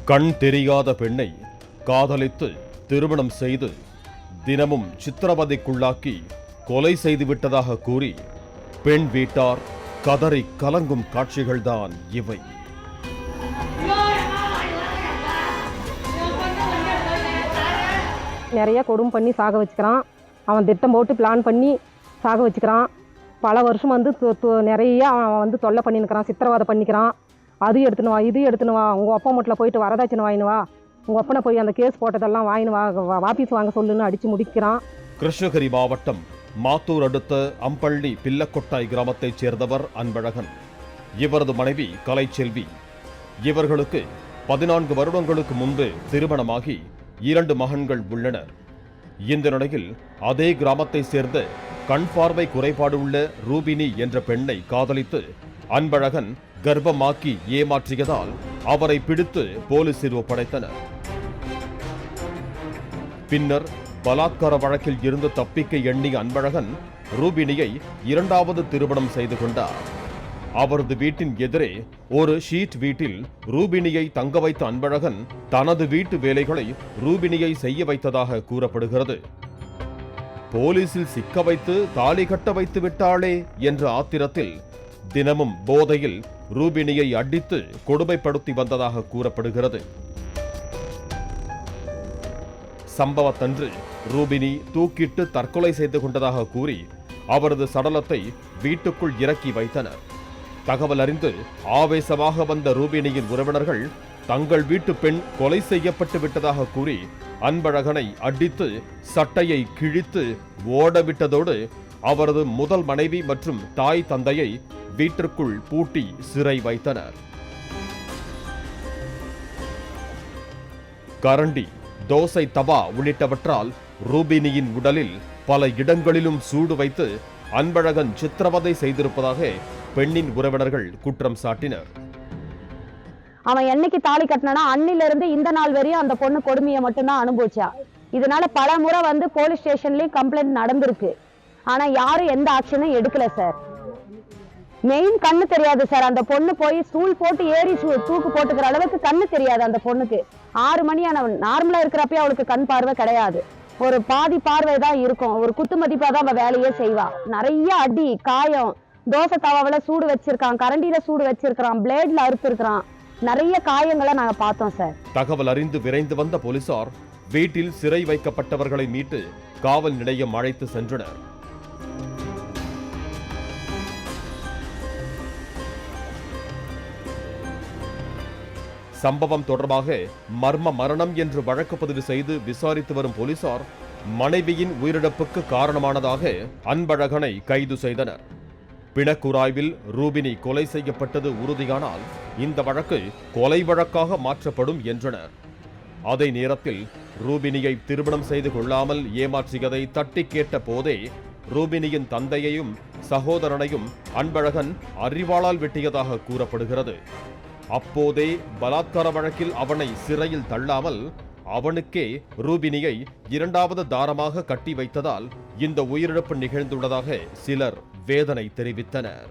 கண் தெரியாத பெண்ணை காதலித்து திருமணம் செய்து தினமும் சித்திரவதைக்குள்ளாக்கி கொலை செய்துவிட்டதாக கூறி பெண் வீட்டார் கதறி கலங்கும் காட்சிகள்தான் இவை. நிறைய கொடும் பண்ணி சாக வச்சுக்கிறான். அவன் திட்டம் போட்டு பிளான் பண்ணி சாக வச்சுக்கிறான். பல வருஷம் நிறைய அவன் தொல்லை பண்ணினுக்கிறான், சித்திரவதை பண்ணிக்கிறான். அது எடுத்துன்னு வா, இது எடுத்துன்னு வா, உங்கள் அப்பா வீட்டில் போயிட்டு வரதாச்சின்னு வாங்கினு வா, உங்கள் அப்பனை போய் அந்த கேஸ் போட்டதெல்லாம் வாங்கினு வா, வாபீஸ் வாங்க சொல்லுன்னு அடித்து முடிக்கிறான். கிருஷ்ணகிரி மாவட்டம் மாத்தூர் அடுத்த அம்பள்ளி பில்லக்கொட்டாய் கிராமத்தைச் சேர்ந்தவர் அன்பழகன். இவரது மனைவி கலைச்செல்வி. இவர்களுக்கு 14 வருடங்களுக்கு முன்பு திருமணமாகி 2 மகன்கள் உள்ளனர். இந்த நிலையில் அதே கிராமத்தை சேர்ந்த கண் பார்வை குறைபாடு உள்ள ரூபினி என்ற பெண்ணை காதலித்து அன்பழகன் கர்ப்பமாக்கி ஏமாற்றியதால் அவரை பிடித்து போலீசில் ஒப்படைத்தனர். பின்னர் பலாத்கார வழக்கில் இருந்து தப்பிக்க எண்ணிய அன்பழகன் ரூபினியை 2வது திருமணம் செய்து கொண்டார். அவரது வீட்டின் எதிரே ஒரு ஷீட் வீட்டில் ரூபினியை தங்க வைத்த அன்பழகன் தனது வீட்டு வேலைகளை ரூபினியை செய்ய வைத்ததாக கூறப்படுகிறது. போலீசில் சிக்க வைத்து தாலி கட்ட வைத்து விட்டாளே என்ற ஆத்திரத்தில் தினமும் போதையில் ரூபினியை அடித்து கொடுமைப்படுத்தி வந்ததாக கூறப்படுகிறது. சம்பவத்தன்று ரூபினி தூக்கிட்டு தற்கொலை செய்து கொண்டதாக கூறி அவரது சடலத்தை வீட்டுக்குள் இறக்கி வைத்தனர். தகவல் அறிந்து ஆவேசமாக வந்த ரூபினியின் உறவினர்கள் தங்கள் வீட்டு பெண் கொலை செய்யப்பட்டு விட்டதாக கூறி அன்பழகனை அடித்து சட்டையை கிழித்து ஓடவிட்டதோடு அவரது முதல் மனைவி மற்றும் தாய் தந்தையை வீட்டிற்குள் பூட்டி சிறை வைத்தனர். கரண்டி, தோசை தவா உள்ளிட்டவற்றால் ரூபினியின் உடலில் பல இடங்களிலும் சூடு வைத்து அன்பழகன் சித்திரவதை செய்திருப்பதாக பெண்ணின் உறவினர்கள் குற்றம் சாட்டினர். அவன் என்னைக்கு தாலி கட்டினா அன்னில இருந்து இந்த நாள் வரையும் அந்த பொண்ணு கொடுமையை மட்டும்தான் அனுபவிச்சா. இதனால பல முறை போலீஸ் ஸ்டேஷன்லயும் கம்ப்ளைண்ட் நடந்திருக்கு. ஆனா யாரும் எந்த ஆக்ஷனும் எடுக்கல சார். மெயின் கண்ணு தெரியாது சார். அந்த பொண்ணு போய் ஸ்டூல் போட்டு ஏறி தூக்கு போட்டுக்கிற அளவுக்கு கண்ணு தெரியாது அந்த பொண்ணுக்கு. 6 மணி நார்மலா இருக்கிறப்பயே அவளுக்கு கண் பார்வை கிடையாது. ஒரு பாதி பார்வை தான் இருக்கும். ஒரு குத்து மதிப்பா தான் அவ வேலையே செய்வா. நிறைய அடி காயம், தோசை தவாவில சூடு வச்சிருக்கான், கரண்டியில சூடு வச்சிருக்கான், பிளேட்ல அறுத்து இருக்கிறான். நிறைய காயங்களை நாங்க பார்த்தோம் சார். தகவல் அறிந்து விரைந்து வந்த போலீசார் வீட்டில் சிறை வைக்கப்பட்டவர்களை மீட்டு காவல் நிலையம் அழைத்து சென்றனர். சம்பவம் தொடர்பாக மர்ம மரணம் என்று வழக்கு பதிவு செய்து விசாரித்து வரும் போலீசார் மனைவியின் உயிரிழப்புக்கு காரணமானதாக அன்பழகனை கைது செய்தனர். பிணக்குராய்வில் ரூபினி கொலை செய்யப்பட்டது உறுதியானால் இந்த வழக்கு கொலை வழக்காக மாற்றப்படும் என்றனர். அதே நேரத்தில் ரூபினியை திருமணம் செய்து கொள்ளாமல் ஏமாற்றியதை தட்டி கேட்ட போதே ரூபினியின் தந்தையையும் சகோதரனையும் அன்பழகன் அறிவாளால் வெட்டியதாக கூறப்படுகிறது. அப்போதே பலாத்கார வழக்கில் அவனை சிறையில் தள்ளாமல் அவனுக்கே ரூபினியை 2வது தாரமாக கட்டி வைத்ததால் இந்த உயிரிழப்பு நிகழ்ந்துள்ளதாக சிலர் வேதனை தெரிவித்தனர்.